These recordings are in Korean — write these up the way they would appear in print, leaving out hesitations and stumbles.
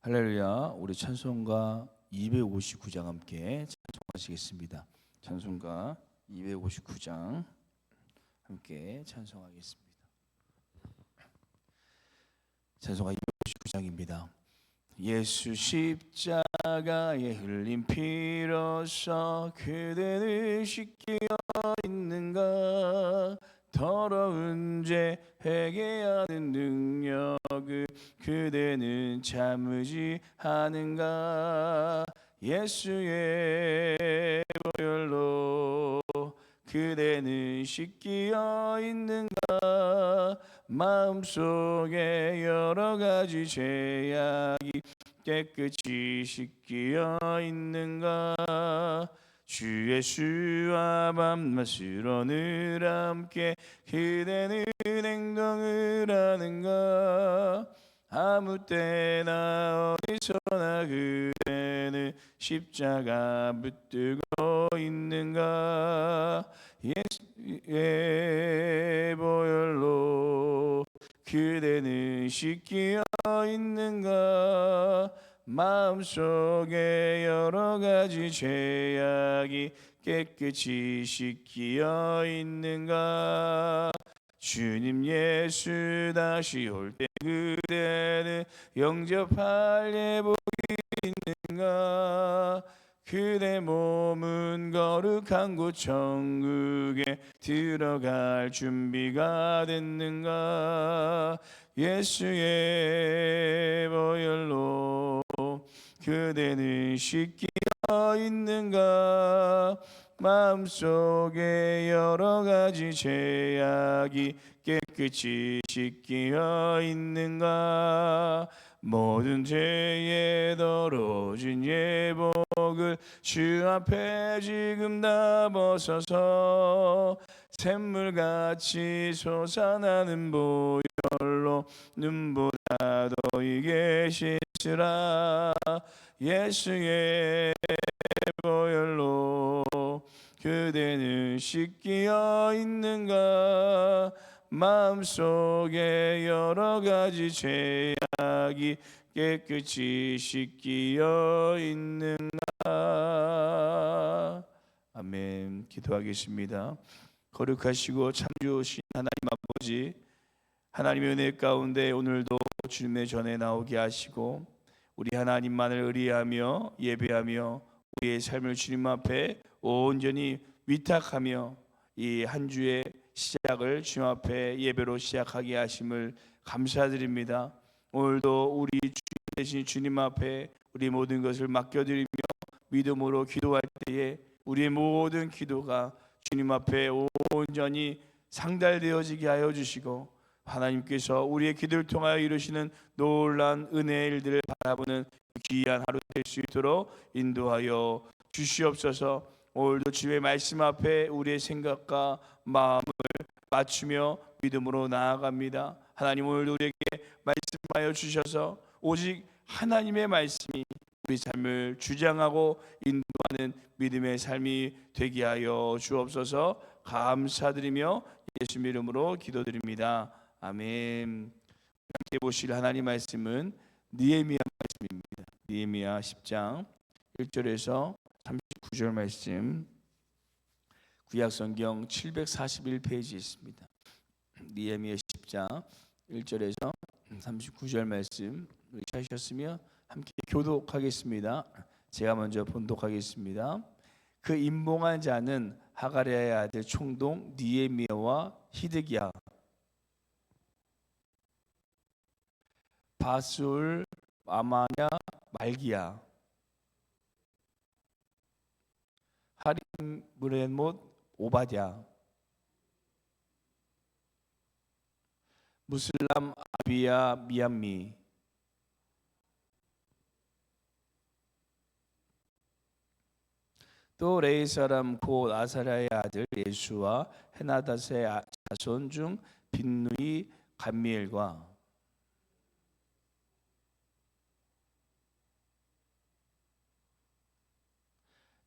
할렐루야. 우리 찬송가 259장 함께 찬송하시겠습니다. 찬송가 259장 함께 찬송하겠습니다. 찬송가 259장입니다. 예수 십자가에 흘린 피로써 그대를 씻기어 있는가. 더러운 죄 회개하는 능력을 그대는 참으지 않은가. 예수의 보혈로 그대는 씻기어 있는가. 마음속에 여러 가지 죄악이 깨끗이 씻기어 있는가. 주 예수와 밤낮으로 늘 함께 그대는 행동을 하는가. 아무 때나 어디서나 그대는 십자가 붙들고 있는가. 예수의 보혈로 그대는 씻기어 있는가. 마음속에 여러 가지 죄악이 깨끗이 씻기어 있는가. 주님 예수 다시 올 때 그대는 영접할 예복이 있는가. 그대 몸은 거룩한 곳 천국에 들어갈 준비가 됐는가. 예수의 보혈로 그대는 씻기어 있는가. 마음속에 여러 가지 죄악이 깨끗이 씻기어 있는가. 모든 죄에 더러워진 예복을 주 앞에 지금 다 벗어서 샘물같이 솟아나는 보혈로 눈보다 더 이게 씻으라. 예수의 보혈로 그대는 씻기어 있는가. 마음속에 여러 가지 죄악이 깨끗이 씻기어 있는가. 아멘. 기도하겠습니다. 거룩하시고 참 좋으신 하나님 아버지, 하나님의 은혜 가운데 오늘도 주님의 전에 나오게 하시고 우리 하나님만을 의리하며 예배하며 우리의 삶을 주님 앞에 온전히 위탁하며 이 한 주의 시작을 주님 앞에 예배로 시작하게 하심을 감사드립니다. 오늘도 우리 주님 대신 주님 앞에 우리 모든 것을 맡겨드리며 믿음으로 기도할 때에 우리의 모든 기도가 주님 앞에 온전히 상달되어지게 하여 주시고 하나님께서 우리의 기도를 통하여 이루시는 놀라운 은혜의 일들을 바라보는 귀한 하루 될 수 있도록 인도하여 주시옵소서. 오늘도 주의 말씀 앞에 우리의 생각과 마음을 맞추며 믿음으로 나아갑니다. 하나님 오늘도 우리에게 말씀하여 주셔서 오직 하나님의 말씀이 우리 삶을 주장하고 인도하는 믿음의 삶이 되게 하여 주옵소서. 감사드리며 예수 이름으로 기도드립니다. 아멘. 함께 보실 하나님 말씀은 느헤미야 말씀입니다. 느헤미야 10장 1절에서 39절 말씀, 구약성경 741페이지에 있습니다. 느헤미야 10장 1절에서 39절 말씀 찾으셨으면 함께 교독하겠습니다. 제가 먼저 본독하겠습니다. 그 임봉한 자는 하가랴의 아들 총독 느헤미야와 히드기야, 바술, 아마냐, 말기야, 하림, 브레못, 오바댜, 무슬람, 아비야, 미암미, 또 레이 사람 곧 아사랴의 아들 예수와 헤나닷의 자손 중 빈누이, 감미엘과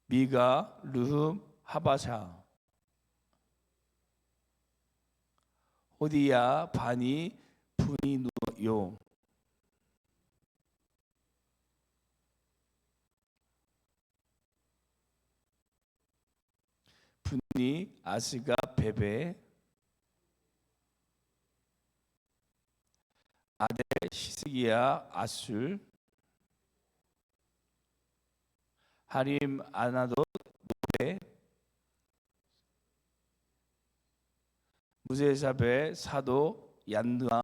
미가, 르흠, 하바사, 호디야, 바니, 부니누요, 분이 아스가 베베, 아델 시스기야 아술, 하림 아나돗 모레, 무세사베 사도 야뚜아,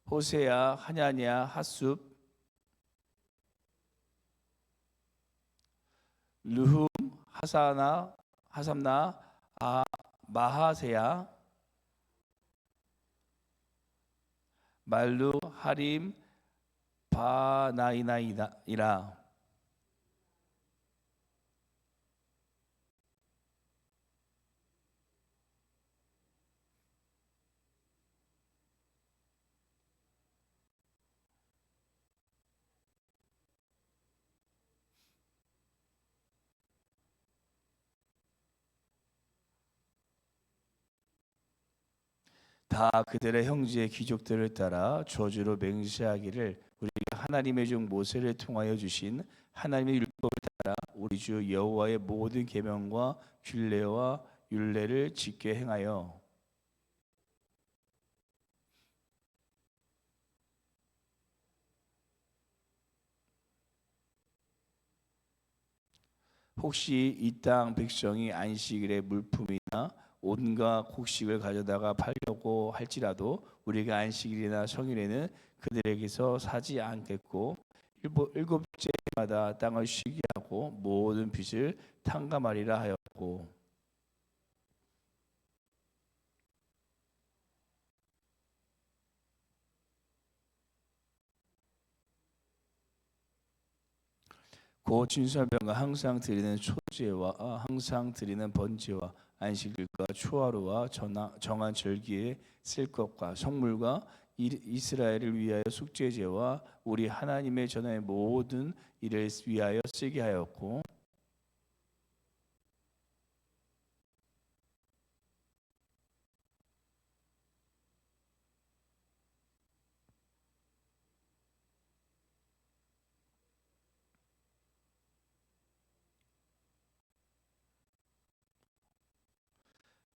호세야 하냐냐 핫숲, 르훔 하삼나 마하세야, 말루 하림 바나이나이라. 다 그들의 형제의 귀족들을 따라 저주로 맹세하기를, 우리가 하나님의 종 모세를 통하여 주신 하나님의 율법을 따라 우리 주 여호와의 모든 계명과 규례와 율례를 지켜 행하여 혹시 이 땅 백성이 안식일에 물품이나 온갖 곡식을 가져다가 팔려고 할지라도 우리가 안식일이나 성일에는 그들에게서 사지 않겠고, 일곱째마다 땅을 쉬게 하고 모든 빚을 탕감하리라 하였고, 곧 진설병과 항상 드리는 초제와 항상 드리는 번제와 안식일과 초하루와 정한 절기에 쓸 것과 성물과 이스라엘을 위하여 속죄제와 우리 하나님의 전의 모든 일을 위하여 쓰게 하였고,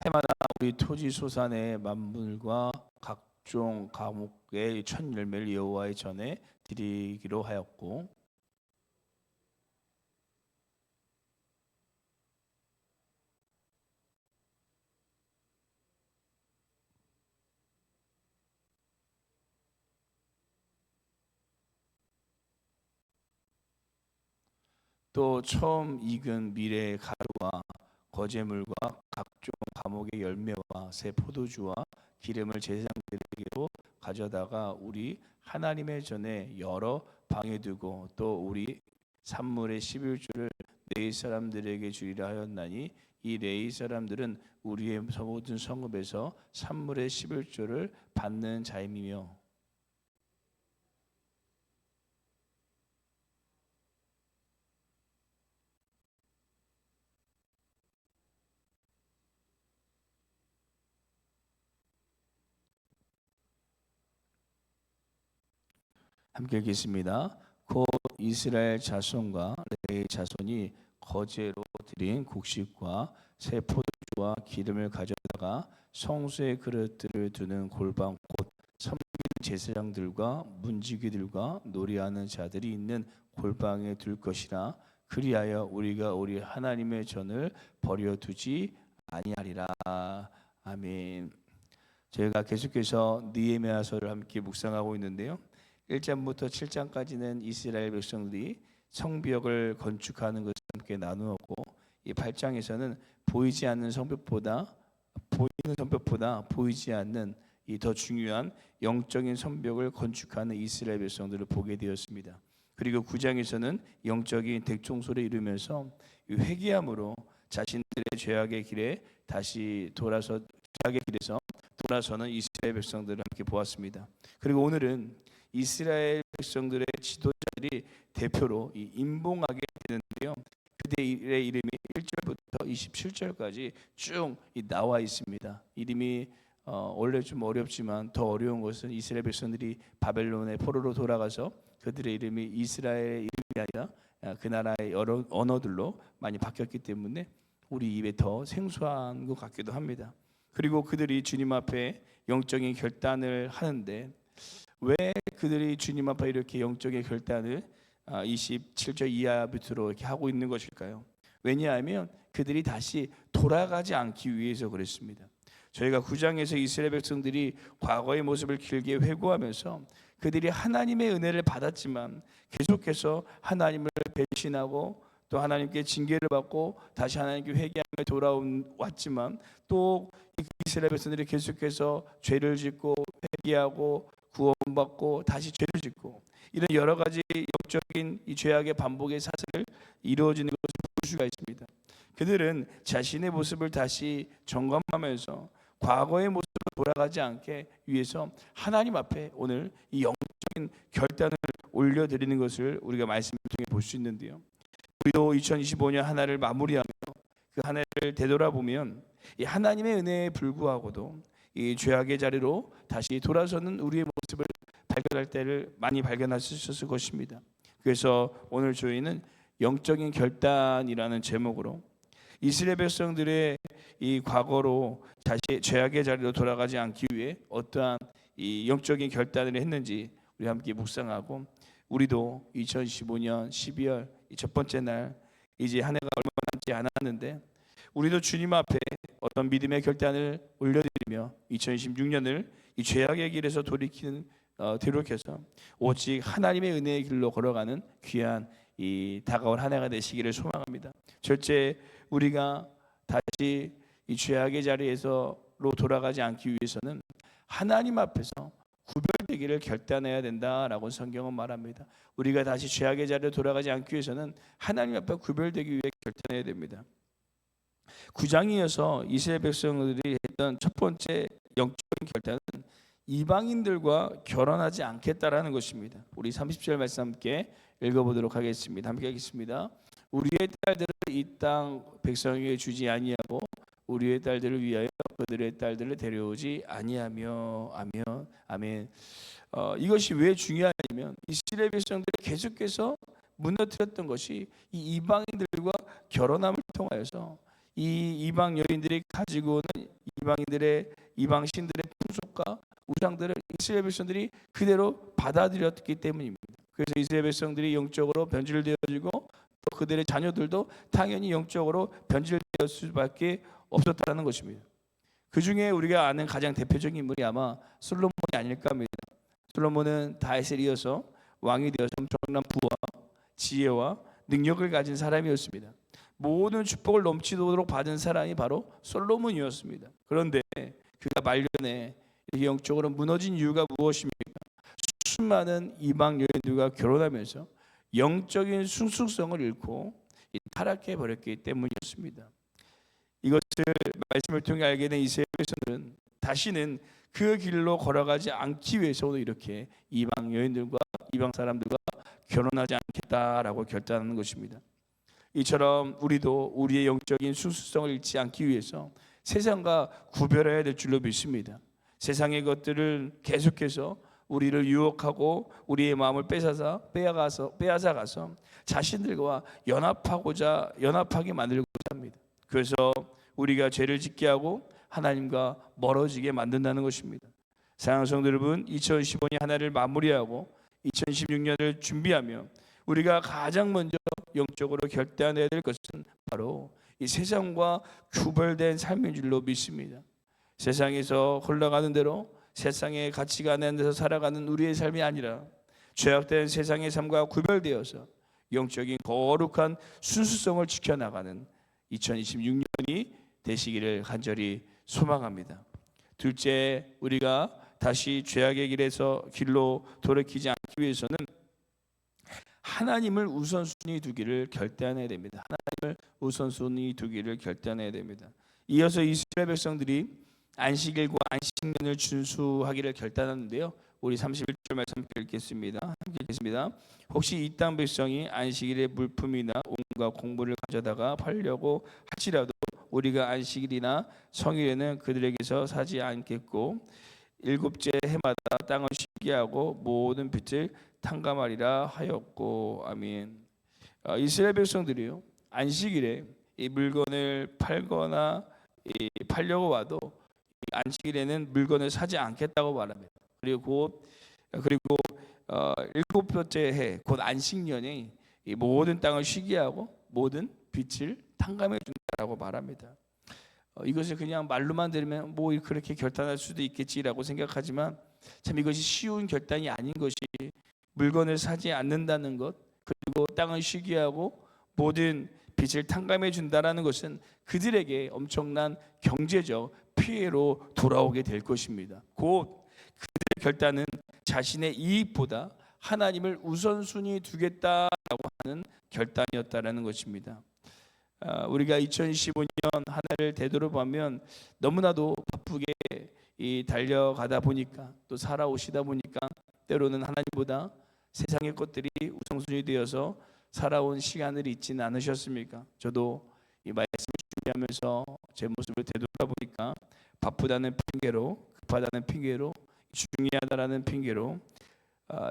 해마다 우리 토지 소산의 만물과 각종 과목의 첫 열매를 여호와의 전에 드리기로 하였고, 또 처음 익은 밀의 가루와 거제물과 각종 과목의 열매와 새 포도주와 기름을 제사장들에게로 가져다가 우리 하나님의 전에 여러 방에 두고, 또 우리 산물의 11조를 레위 사람들에게 주리라 하였나니, 이 레위 사람들은 우리의 모든 성읍에서 산물의 11조를 받는 자임이며, 함께 읽겠습니다. 곧 이스라엘 자손과 레위 자손이 거제로 드린 곡식과 새 포도주와 기름을 가져다가 성소의 그릇들을 두는 골방, 곧 섬기는 제사장들과 문지기들과 노래하는 자들이 있는 골방에 둘 것이라. 그리하여 우리가 우리 하나님의 전을 버려두지 아니하리라. 아멘. 저희가 계속해서 느헤미야서를 함께 묵상하고 있는데요, 1장부터 7장까지는 이스라엘 백성들이 성벽을 건축하는 것을 함께 나누었고, 이 8장에서는 보이지 않는 성벽보다 보이는 성벽보다 보이지 않는 이 더 중요한 영적인 성벽을 건축하는 이스라엘 백성들을 보게 되었습니다. 그리고 9장에서는 영적인 대청소를 이루면서 회개함으로 자신들의 죄악의 길에 다시 돌아서 죄악의 길에서 돌아서는 이스라엘 백성들을 함께 보았습니다. 그리고 오늘은 이스라엘 백성들의 지도자들이 대표로 임봉하게 되는데요, 그들의 이름이 1절부터 27절까지 쭉 나와 있습니다. 이름이 원래 좀 어렵지만 더 어려운 것은 이스라엘 백성들이 바벨론의 포로로 돌아가서 그들의 이름이 이스라엘의 이름이 아니라 그 나라의 여러 언어들로 많이 바뀌었기 때문에 우리 입에 더 생소한 것 같기도 합니다. 그리고 그들이 주님 앞에 영적인 결단을 하는데 왜 그들이 주님 앞에 이렇게 영적인 결단을 27절 이하 밑으로 이렇게 하고 있는 것일까요? 왜냐하면 그들이 다시 돌아가지 않기 위해서 그랬습니다. 저희가 9장에서 이스라엘 백성들이 과거의 모습을 길게 회고하면서 그들이 하나님의 은혜를 받았지만 계속해서 하나님을 배신하고 또 하나님께 징계를 받고 다시 하나님께 회개하며 돌아왔지만 또 이스라엘 백성들이 계속해서 죄를 짓고 회개하고 구원받고 다시 죄를 짓고 이런 여러 가지 영적인 이 죄악의 반복의 사슬을 이루어지는 것을 볼 수가 있습니다. 그들은 자신의 모습을 다시 점검하면서 과거의 모습으로 돌아가지 않게 위해서 하나님 앞에 오늘 이 영적인 결단을 올려드리는 것을 우리가 말씀을 통해 볼 수 있는데요. 우리도 2025년 한 해를 마무리하며 그 한 해를 되돌아보면 이 하나님의 은혜에 불구하고도 이 죄악의 자리로 다시 돌아서는 우리의 모습을 발견할 때를 많이 발견하셨을 것입니다. 그래서 오늘 저희는 영적인 결단이라는 제목으로 이스라엘 백성들의 이 과거로 다시 죄악의 자리로 돌아가지 않기 위해 어떠한 이 영적인 결단을 했는지 우리 함께 묵상하고 우리도 2015년 12월 첫 번째 날 이제 한 해가 얼마 남지 않았는데 우리도 주님 앞에 어떤 믿음의 결단을 올려드리며 2016년을 이 죄악의 길에서 돌이켜서 오직 하나님의 은혜의 길로 걸어가는 귀한 이 다가올 한 해가 되시기를 소망합니다. 절대 우리가 다시 이 죄악의 자리에서로 돌아가지 않기 위해서는 하나님 앞에서 구별되기를 결단해야 된다라고 성경은 말합니다. 우리가 다시 죄악의 자리로 돌아가지 않기 위해서는 하나님 앞에 구별되기 위해 결단해야 됩니다. 9장이어서 이스라엘 백성들이 했던 첫 번째 영적인 결단은 이방인들과 결혼하지 않겠다라는 것입니다. 우리 30절 말씀 함께 읽어보도록 하겠습니다. 함께 하겠습니다. 우리의 딸들을 이 땅 백성에게 주지 아니하고 우리의 딸들을 위하여 그들의 딸들을 데려오지 아니하며. 아멘. 아멘. 이것이 왜 중요하냐면 이스라엘 백성들이 계속해서 무너뜨렸던 것이 이 이방인들과 결혼함을 통하여서 이 이방 여인들이 가지고 오는 이방 신들의 풍속과 우상들을 이스라엘 백성들이 그대로 받아들였기 때문입니다. 그래서 이스라엘 백성들이 영적으로 변질되어지고 또 그들의 자녀들도 당연히 영적으로 변질될 수밖에 없었다는 것입니다. 그 중에 우리가 아는 가장 대표적인 인물이 아마 솔로몬이 아닐까 합니다. 솔로몬은 다윗을 이어서 왕이 되어서 엄청난 부와 지혜와 능력을 가진 사람이었습니다. 모든 축복을 넘치도록 받은 사람이 바로 솔로몬이었습니다. 그런데 그가 말년에 영적으로 무너진 이유가 무엇입니까? 수많은 이방 여인들과 결혼하면서 영적인 순수성을 잃고 타락해 버렸기 때문이었습니다. 이것을 말씀을 통해 알게 된 이스라엘 백성들은 다시는 그 길로 걸어가지 않기 위해서 오늘 이렇게 이방 여인들과 이방 사람들과 결혼하지 않겠다라고 결단하는 것입니다. 이처럼 우리도 우리의 영적인 순수성을 잃지 않기 위해서 세상과 구별해야 될 줄로 믿습니다. 세상의 것들을 계속해서 우리를 유혹하고 우리의 마음을 빼앗아 가서 자신들과 연합하게 만들고자 합니다. 그래서 우리가 죄를 짓게 하고 하나님과 멀어지게 만든다는 것입니다. 사랑하는 성도 여러분, 2015년 하나를 마무리하고 2016년을 준비하며 우리가 가장 먼저 영적으로 결단해야 될 것은 바로 이 세상과 구별된 삶인 줄로 믿습니다. 세상에서 흘러가는 대로 세상의 가치가 안 데서 살아가는 우리의 삶이 아니라 죄악된 세상의 삶과 구별되어서 영적인 거룩한 순수성을 지켜나가는 2026년이 되시기를 간절히 소망합니다. 둘째, 우리가 다시 죄악의 길로 돌이키지 않기 위해서는 하나님을 우선순위 두기를 결단해야 됩니다. 하나님을 우선순위 두기를 결단해야 됩니다. 이어서 이스라엘 백성들이 안식일과 안식년을 준수하기를 결단하는데요. 우리 31절 말씀 읽겠습니다. 함께 읽겠습니다. 혹시 이 땅 백성이 안식일에 물품이나 온갖 공물을 가져다가 팔려고 할지라도 우리가 안식일이나 성일에는 그들에게서 사지 않겠고 일곱째 해마다 땅을 쉬게 하고 모든 빚을 탕감하리라 하였고. 아멘. 이스라엘 백성들이요, 안식일에 이 물건을 팔거나 팔려고 와도 이 안식일에는 물건을 사지 않겠다고 말합니다. 그리고 일곱 번째 해, 곧 안식년에 이 모든 땅을 쉬게 하고 모든 빛을 탕감해 준다라고 말합니다. 이것을 그냥 말로만 들으면 뭐 그렇게 결단할 수도 있겠지라고 생각하지만 참 이것이 쉬운 결단이 아닌 것이, 물건을 사지 않는다는 것, 그리고 땅을 쉬게 하고 모든 빛을 탕감해 준다라는 것은 그들에게 엄청난 경제적 피해로 돌아오게 될 것입니다. 곧 그들의 결단은 자신의 이익보다 하나님을 우선순위 두겠다라고 하는 결단이었다라는 것입니다. 우리가 2015년 한 해를 되돌아보면 너무나도 바쁘게 달려가다 보니까, 또 살아오시다 보니까 때로는 하나님보다 세상의 것들이 우선순위 되어서 살아온 시간을 잊지는 않으셨습니까? 저도 이 말씀을 준비하면서 제 모습을 되돌아보니까 바쁘다는 핑계로, 급하다는 핑계로, 중요하다라는 핑계로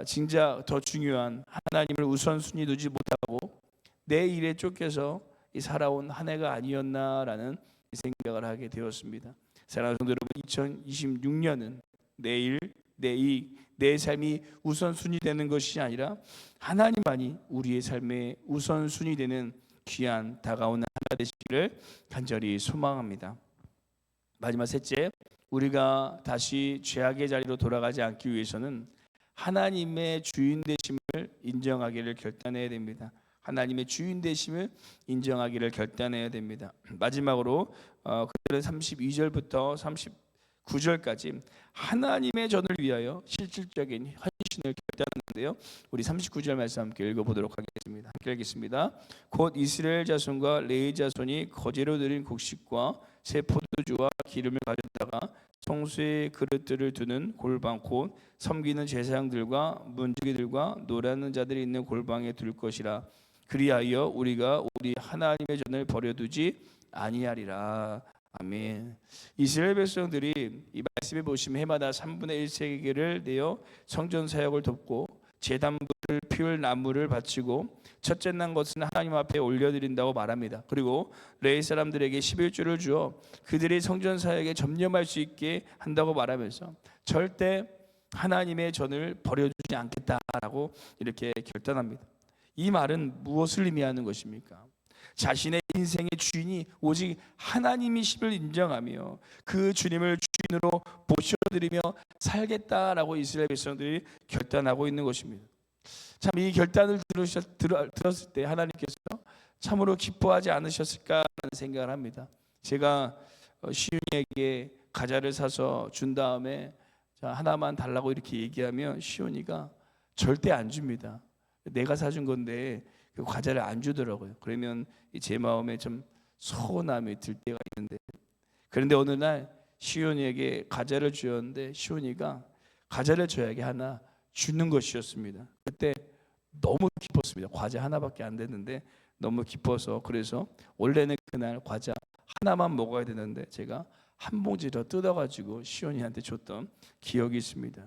진짜 더 중요한 하나님을 우선순위 두지 못하고 내 일에 쫓겨서 살아온 한 해가 아니었나라는 생각을 하게 되었습니다. 사랑하는 성도 여러분, 2026년은 내 일, 내 이익, 내 삶이 우선순위 되는 것이 아니라 하나님만이 우리의 삶의 우선순위 되는 귀한 다가오는 하나 되시기를 간절히 소망합니다. 마지막 셋째, 우리가 다시 죄악의 자리로 돌아가지 않기 위해서는 하나님의 주인 되심을 인정하기를 결단해야 됩니다. 하나님의 주인 되심을 인정하기를 결단해야 됩니다. 마지막으로 그들은 32절부터 39절까지 하나님의 전을 위하여 실질적인 헌신을 결단하는데요. 우리 39절 말씀 함께 읽어보도록 하겠습니다. 함께 읽겠습니다. 곧 이스라엘 자손과 레위 자손이 거제로 드린 곡식과 새 포도주와 기름을 가졌다가 성수의 그릇들을 두는 골방, 곧 섬기는 제사장들과 문지기들과 노래하는 자들이 있는 골방에 둘 것이라. 그리하여 우리가 우리 하나님의 전을 버려두지 아니하리라. 아멘. 이스라엘 백성들이 이 말씀에 보시면 해마다 3분의 1세계를 내어 성전 사역을 돕고 제단물을 피울 나무를 바치고 첫째 난 것은 하나님 앞에 올려드린다고 말합니다. 그리고 레위 사람들에게 11조를 주어 그들의 성전 사역에 전념할 수 있게 한다고 말하면서 절대 하나님의 전을 버려두지 않겠다라고 이렇게 결단합니다. 이 말은 무엇을 의미하는 것입니까? 자신의 인생의 주인이 오직 하나님이심을 인정하며 그 주님을 주인으로 모셔드리며 살겠다라고 이스라엘 백성들이 결단하고 있는 것입니다. 참 이 결단을 들었을 때 하나님께서 참으로 기뻐하지 않으셨을까라는 생각을 합니다. 제가 시온이에게 과자를 사서 준 다음에 자, 하나만 달라고 이렇게 얘기하면 시온이가 절대 안 줍니다. 내가 사준 건데 그 과자를 안 주더라고요. 그러면 제 마음에 좀 서운함이 들 때가 있는데, 그런데 어느 날 시온이에게 과자를 주었는데 시온이가 과자를 저에게 하나 주는 것이었습니다. 그때 너무 기뻤습니다. 과자 하나밖에 안 됐는데 너무 기뻐서, 그래서 원래는 그날 과자 하나만 먹어야 되는데 제가 한 봉지 더 뜯어가지고 시온이한테 줬던 기억이 있습니다.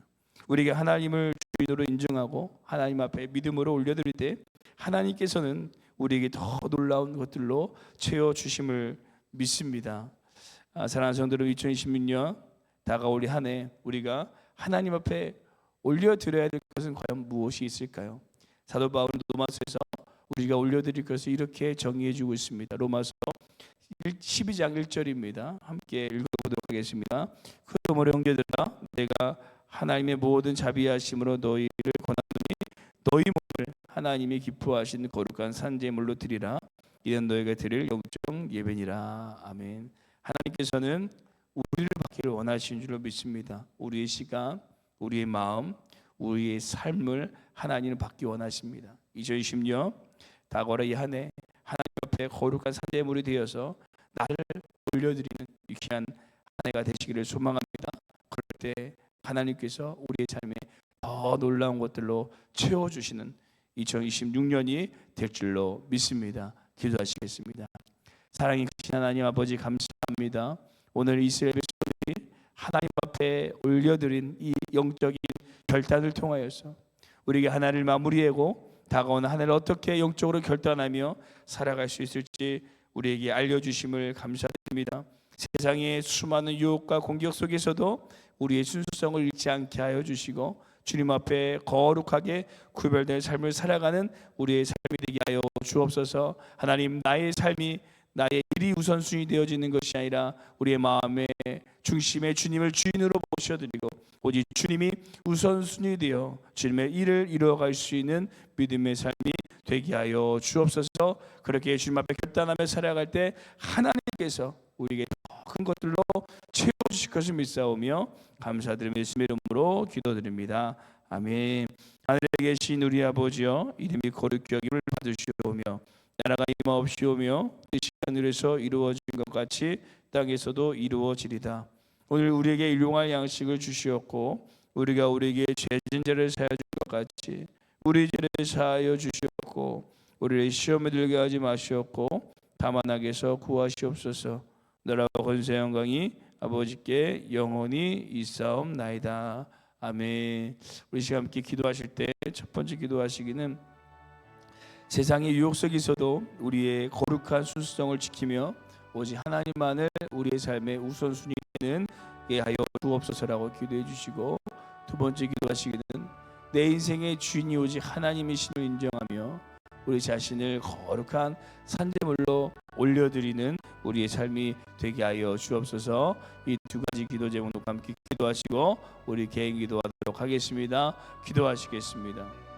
우리가 하나님을 주인으로 인정하고 하나님 앞에 믿음으로 올려드릴 때 하나님께서는 우리에게 더 놀라운 것들로 채워주심을 믿습니다. 사랑하는 성도들, 2026년 다가올 한 해 우리가 하나님 앞에 올려드려야 될 것은 과연 무엇이 있을까요? 사도 바울은 로마서에서 우리가 올려드릴 것을 이렇게 정의해주고 있습니다. 로마서 12장 1절입니다. 함께 읽어보도록 하겠습니다. 그러므로 형제들아, 내가 하나님의 모든 자비하심으로 너희를 권하노니 너희 몸을 하나님이 기뻐하신 거룩한 산제물로 드리라. 이는 너희가 드릴 영적 예배니라. 아멘. 하나님께서는 우리를 받기를 원하시는 줄로 믿습니다. 우리의 시간, 우리의 마음, 우리의 삶을 하나님은 받기 원하십니다. 2020년 다가오는 이 한 해 하나님 앞에 거룩한 산제물이 되어서 나를 올려드리는 귀한 한 해가 되시기를 소망합니다. 그럴 때 하나님께서 우리의 삶에 더 놀라운 것들로 채워주시는 2026년이 될 줄로 믿습니다. 기도하시겠습니다. 사랑이 크신 하나님 아버지, 감사합니다. 오늘 이스라엘 백성들이 하나님 앞에 올려드린 이 영적인 결단을 통하여서 우리에게 하나를 마무리하고 다가오는 한 해를 어떻게 영적으로 결단하며 살아갈 수 있을지 우리에게 알려주심을 감사드립니다. 세상의 수많은 유혹과 공격 속에서도 우리의 순수성을 잃지 않게 하여 주시고 주님 앞에 거룩하게 구별된 삶을 살아가는 우리의 삶이 되게 하여 주옵소서. 하나님, 나의 삶이 나의 일이 우선순위 되어지는 것이 아니라 우리의 마음의 중심에 주님을 주인으로 모셔드리고 오직 주님이 우선순위 되어 주님의 일을 이루어갈 수 있는 믿음의 삶이 되게 하여 주옵소서. 그렇게 주님 앞에 결단하며 살아갈 때 하나님께서 우리에게 더 큰 것들로 채워주실 것을 믿사오며 감사드리며 예수님의 이름으로 기도드립니다. 아멘. 하늘에 계신 우리 아버지여, 이름이 거룩히 여김을 받으시오며 나라가 임하옵시오며 뜻이 하늘에서 이루어진 것 같이 땅에서도 이루어지리다. 오늘 우리에게 일용할 양식을 주시었고 우리가 우리에게 죄진 자를 사하여 준 것 같이 우리 죄를 사하여 주시었고 우리를 시험에 들게 하지 마시었고 다만 악에서 구하시옵소서. 나라와 권세 영광이 아버지께 영원히 있사옵나이다. 아멘. 우리 시간 함께 기도하실 때 첫 번째 기도하시기는 세상의 유혹 속에서도 우리의 거룩한 순수성을 지키며 오직 하나님만을 우리의 삶의 우선순위 되는 게 하여 주옵소서라고 기도해 주시고, 두 번째 기도하시기는 내 인생의 주인이 오직 하나님이심을 인정하며 우리 자신을 거룩한 산제물로 올려드리는 우리의 삶이 되게 하여 주옵소서. 이 두 가지 기도 제목과 함께 기도하시고 우리 개인 기도하도록 하겠습니다. 기도하시겠습니다.